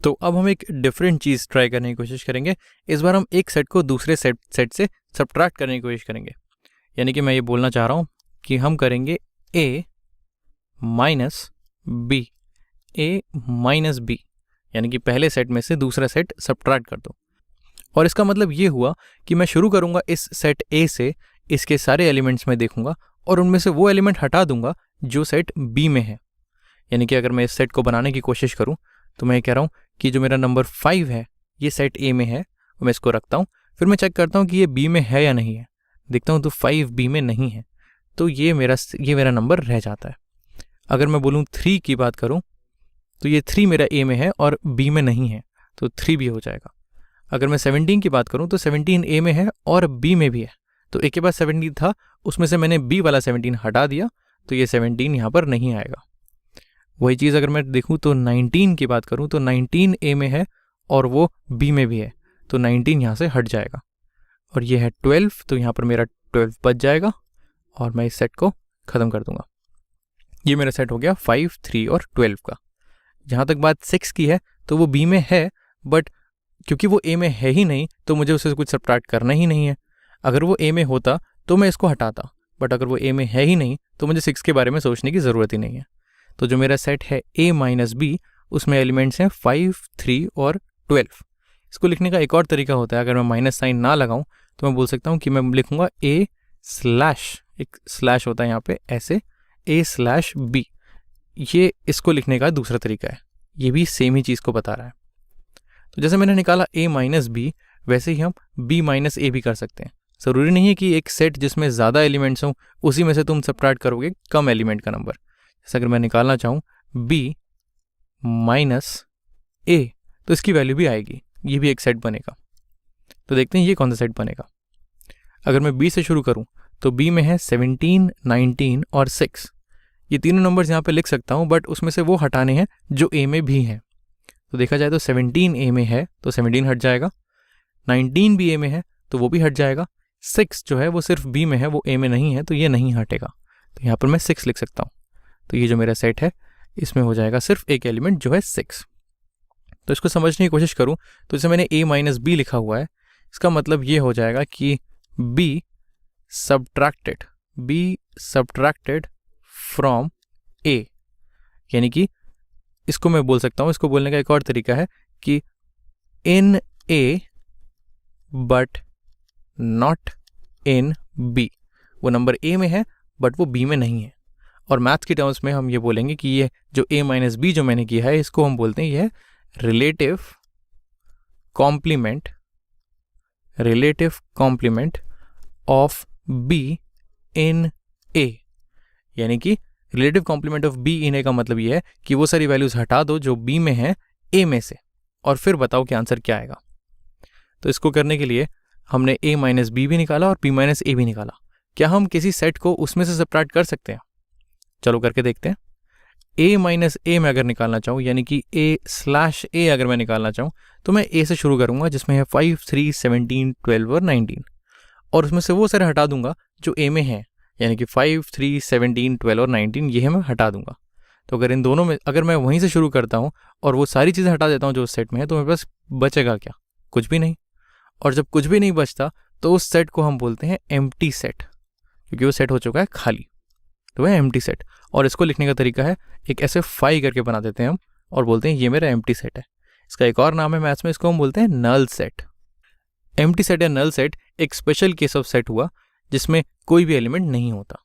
तो अब हम एक डिफरेंट चीज़ ट्राई करने की कोशिश करेंगे। इस बार हम एक सेट को दूसरे सेट से सब्ट्रैक्ट करने की कोशिश करेंगे। यानी कि मैं ये बोलना चाह रहा हूँ कि हम करेंगे a minus b, a minus b, यानी कि पहले सेट में से दूसरा सेट सब्ट्रैक्ट कर दो। और इसका मतलब ये हुआ कि मैं शुरू करूँगा इस सेट a से, इसके सारे एलिमेंट्स में देखूंगा और उनमें से वो एलिमेंट हटा दूंगा जो सेट b में है। यानी कि अगर मैं इस सेट को बनाने की कोशिश करूँ तो मैं कह रहा हूँ कि जो मेरा नंबर 5 है ये सेट a में है, मैं इसको रखता हूँ, फिर मैं चेक करता हूँ कि ये b में है या नहीं है। देखता हूँ तो 5 b में नहीं है, तो ये मेरा नंबर रह जाता है। अगर मैं बोलूँ 3 की बात करूँ तो ये 3 मेरा a में है और b में नहीं है, तो 3 भी हो जाएगा। अगर मैं 17 की बात करूँ तो 17 a में है और b में भी है, तो a के बाद 17 था, उसमें से मैंने b वाला 17 हटा दिया, तो ये 17 यहाँ पर नहीं आएगा। वही चीज़ अगर मैं देखूँ तो 19 की बात करूँ तो 19 a में है और वो b में भी है, तो 19 यहाँ से हट जाएगा। और ये है 12, तो यहाँ पर मेरा 12 बच जाएगा और मैं इस सेट को ख़त्म कर दूंगा। ये मेरा सेट हो गया 5, 3 और 12 का। जहाँ तक बात 6 की है तो वो b में है, बट क्योंकि वो a में है ही नहीं तो मुझे उससे कुछ सब्ट्रैक्ट करना ही नहीं है। अगर वो a में होता तो मैं इसको हटाता, बट अगर वो a में है ही नहीं तो मुझे 6 के बारे में सोचने की ज़रूरत ही नहीं है। तो जो मेरा सेट है a माइनस बी, उसमें एलिमेंट्स हैं 5, 3 और 12। इसको लिखने का एक और तरीका होता है, अगर मैं माइनस साइन ना लगाऊं तो मैं बोल सकता हूं कि मैं लिखूंगा a स्लैश, एक स्लैश होता है यहाँ पे ऐसे, a स्लैश बी। ये इसको लिखने का दूसरा तरीका है, ये भी सेम ही चीज़ को बता रहा है। तो जैसे मैंने निकाला a माइनस बी, वैसे ही हम b माइनस ए भी कर सकते हैं। ज़रूरी नहीं है कि एक सेट जिसमें ज़्यादा एलिमेंट्स हों उसी में से तुम सब्ट्रैक्ट करोगे कम एलिमेंट का नंबर। जैसे अगर मैं निकालना चाहूँ b माइनस a, तो इसकी वैल्यू भी आएगी, ये भी एक सेट बनेगा। तो देखते हैं ये कौन सा सेट बनेगा। अगर मैं b से शुरू करूँ तो b में है 17, 19 और 6। ये तीनों नंबर्स यहाँ पे लिख सकता हूँ, बट उसमें से वो हटाने हैं जो a में भी हैं। तो देखा जाए तो 17 a में है तो 17 हट जाएगा, 19 भी a में है तो वो भी हट जाएगा, 6 जो है वो सिर्फ b में है, वो a में नहीं है, तो ये नहीं हटेगा। तो यहाँ पर मैं 6 लिख सकता हूँ। तो ये जो मेरा सेट है इसमें हो जाएगा सिर्फ एक एलिमेंट जो है 6। तो इसको समझने की कोशिश करूँ तो जैसे मैंने a माइनस बी लिखा हुआ है, इसका मतलब ये हो जाएगा कि b सब्ट्रैक्टेड फ्रॉम a, यानी कि इसको मैं बोल सकता हूँ, इसको बोलने का एक और तरीका है कि इन a but not in b। वो नंबर a में है बट वो b में नहीं है। और मैथ्स की टर्म्स में हम ये बोलेंगे कि ये जो a माइनस बी जो मैंने किया है, इसको हम बोलते हैं ये है relative complement of b in a। यानी कि relative complement of b in a का मतलब ये है कि वो सारी वैल्यूज हटा दो जो b में है a में से, और फिर बताओ कि आंसर क्या आएगा। तो इसको करने के लिए हमने a माइनस बी भी निकाला और b माइनस ए भी निकाला। क्या हम किसी सेट को उसमें से सब्ट्रैक्ट कर सकते हैं? चलो करके देखते हैं। a माइनस ए में अगर निकालना चाहूँ, यानी कि a स्लैश ए अगर मैं निकालना चाहूँ, तो मैं a से शुरू करूँगा जिसमें है 5, 3, 17, 12 और 19, और उसमें से वो सारे हटा दूंगा जो a में है, यानी कि 5, 3, 17, 12 और 19 ये है मैं हटा दूंगा। तो अगर इन दोनों में अगर मैं वहीं से शुरू करता हूँ और वो सारी चीज़ें हटा देता हूँ जो उस सेट में है, तो मेरे पास बचेगा क्या? कुछ भी नहीं। और जब कुछ भी नहीं बचता तो उस सेट को हम बोलते हैं एम्प्टी सेट, क्योंकि वो सेट हो चुका है खाली, तो वह एम्प्टी सेट। और इसको लिखने का तरीका है एक ऐसे फाई करके बना देते हैं हम और बोलते हैं ये मेरा एम्प्टी सेट है। इसका एक और नाम है मैथ्स में, इसको हम बोलते हैं नल सेट। एम्प्टी सेट या नल सेट एक स्पेशल केस ऑफ सेट हुआ जिसमें कोई भी एलिमेंट नहीं होता।